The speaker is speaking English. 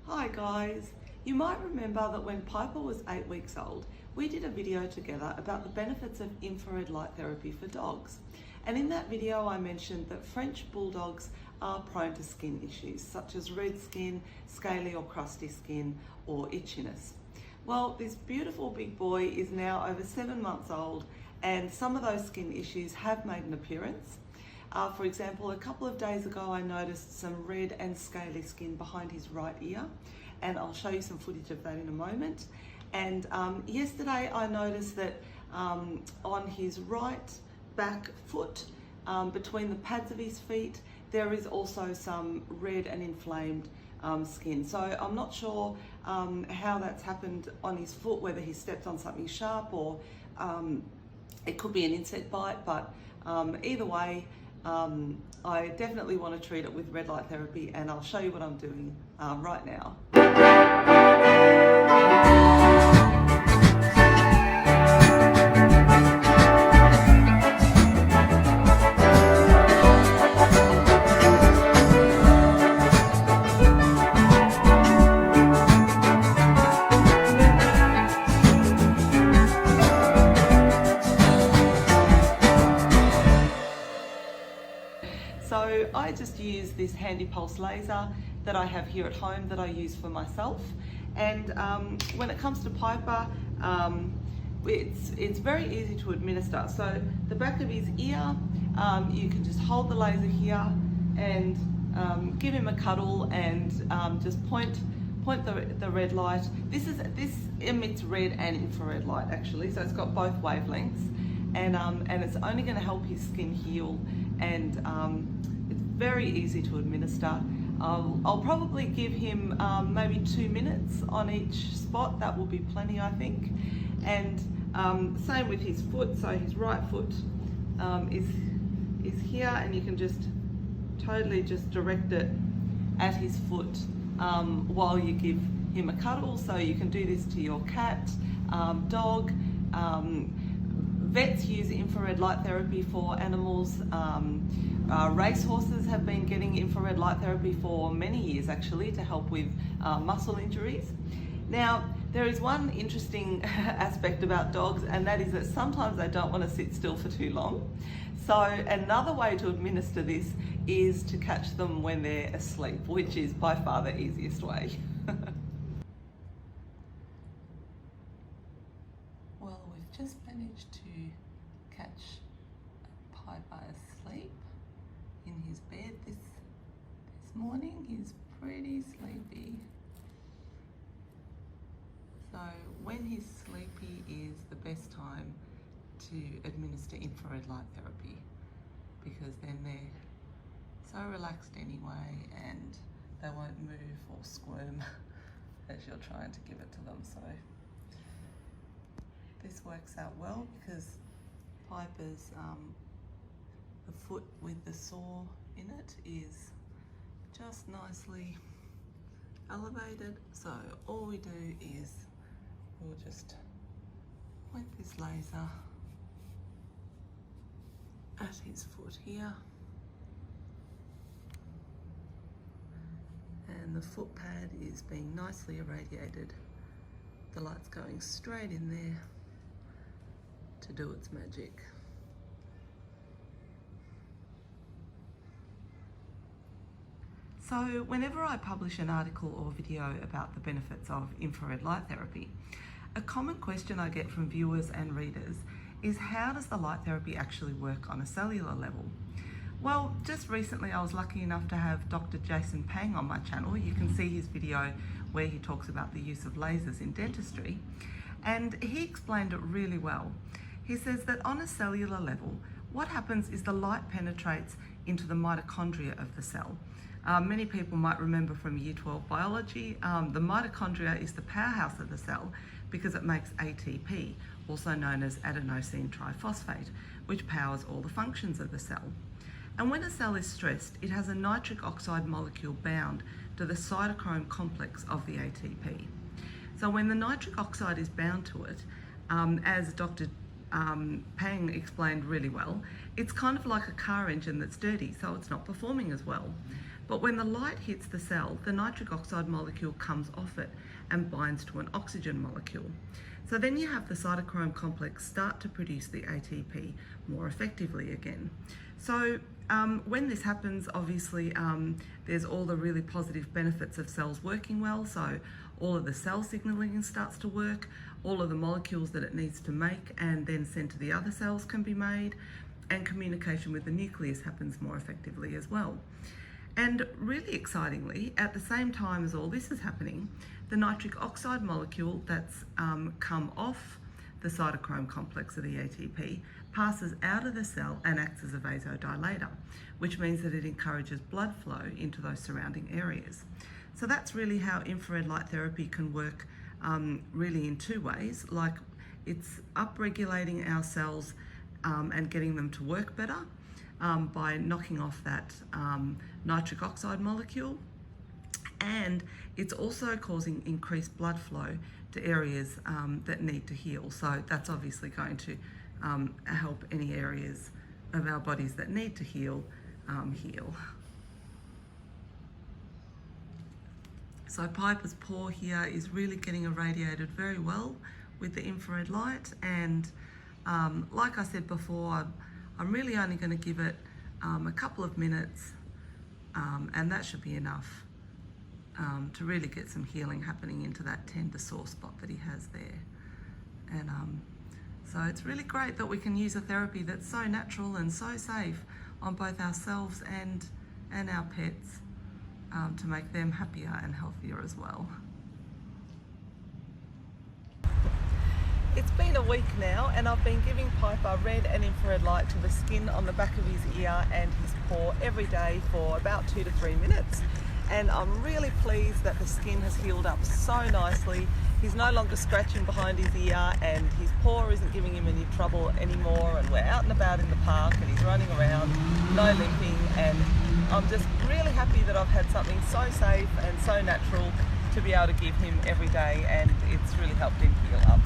Hi guys, you might remember that when Piper was 8 weeks old, we did a video together about the benefits of infrared light therapy for dogs. And in that video I mentioned that French bulldogs are prone to skin issues such as red skin, scaly or crusty skin, or itchiness. Well, this beautiful big boy is now over 7 months old and some of those skin issues have made an appearance. For example, a couple of days ago I noticed some red and scaly skin behind his right ear, and I'll show you some footage of that in a moment. And yesterday I noticed that on his right back foot, between the pads of his feet, there is also some red and inflamed skin. So I'm not sure how that's happened on his foot, whether he stepped on something sharp or it could be an insect bite, but either way, I definitely want to treat it with red light therapy, and I'll show you what I'm doing right now. So I just use this handy pulse laser that I have here at home that I use for myself. And when it comes to Piper, it's very easy to administer. So the back of his ear, you can just hold the laser here and give him a cuddle and just point the red light. This emits red and infrared light actually, so it's got both wavelengths, and it's only going to help his skin heal, and it's very easy to administer. I'll probably give him maybe 2 minutes on each spot. That will be plenty, I think. And same with his foot. So his right foot is here, and you can just totally just direct it at his foot while you give him a cuddle. So you can do this to your cat, dog. Vets use infrared light therapy for animals. Racehorses have been getting infrared light therapy for many years actually to help with muscle injuries. Now, there is one interesting aspect about dogs, and that is that sometimes they don't want to sit still for too long. So another way to administer this is to catch them when they're asleep, which is by far the easiest way. Well, we've just managed to catch Piper asleep in his bed this morning. He's pretty sleepy. So when he's sleepy is the best time to administer infrared light therapy, because then they're so relaxed anyway and they won't move or squirm as you're trying to give it to them. So this works out well because Piper's the foot with the sore in it is just nicely elevated. So all we do is we'll just point this laser at his foot here, and the foot pad is being nicely irradiated. The light's going straight in there to do its magic. So whenever I publish an article or video about the benefits of infrared light therapy, a common question I get from viewers and readers is, how does the light therapy actually work on a cellular level? Well, just recently I was lucky enough to have Dr. Jason Pang on my channel. You can see his video where he talks about the use of lasers in dentistry, and he explained it really well. He says that on a cellular level, what happens is the light penetrates into the mitochondria of the cell. Many people might remember from Year 12 biology, the mitochondria is the powerhouse of the cell because it makes ATP, also known as adenosine triphosphate, which powers all the functions of the cell. And when a cell is stressed, it has a nitric oxide molecule bound to the cytochrome complex of the ATP. So when the nitric oxide is bound to it, as Dr. Pang explained really well, it's kind of like a car engine that's dirty, so it's not performing as well. But when the light hits the cell, the nitric oxide molecule comes off it and binds to an oxygen molecule. So then you have the cytochrome complex start to produce the ATP more effectively again. So when this happens, obviously there's all the really positive benefits of cells working well. So all of the cell signaling starts to work, all of the molecules that it needs to make and then send to the other cells can be made, and communication with the nucleus happens more effectively as well. And really excitingly, at the same time as all this is happening, the nitric oxide molecule that's come off the cytochrome complex of the ATP passes out of the cell and acts as a vasodilator, which means that it encourages blood flow into those surrounding areas. So that's really how infrared light therapy can work really in two ways. Like, it's upregulating our cells and getting them to work better by knocking off that nitric oxide molecule, and it's also causing increased blood flow to areas that need to heal. So that's obviously going to help any areas of our bodies that need to heal, heal. So Piper's paw here is really getting irradiated very well with the infrared light, and like I said before, I'm really only going to give it a couple of minutes, and that should be enough to really get some healing happening into that tender sore spot that he has there. And so it's really great that we can use a therapy that's so natural and so safe on both ourselves and our pets to make them happier and healthier as well. It's been a week now, and I've been giving Piper red and infrared light to the skin on the back of his ear and his paw every day for about 2 to 3 minutes. And I'm really pleased that the skin has healed up so nicely. He's no longer scratching behind his ear, and his paw isn't giving him any trouble anymore, and we're out and about in the park and he's running around, no limping, and I'm just really happy that I've had something so safe and so natural to be able to give him every day, and it's really helped him heal up.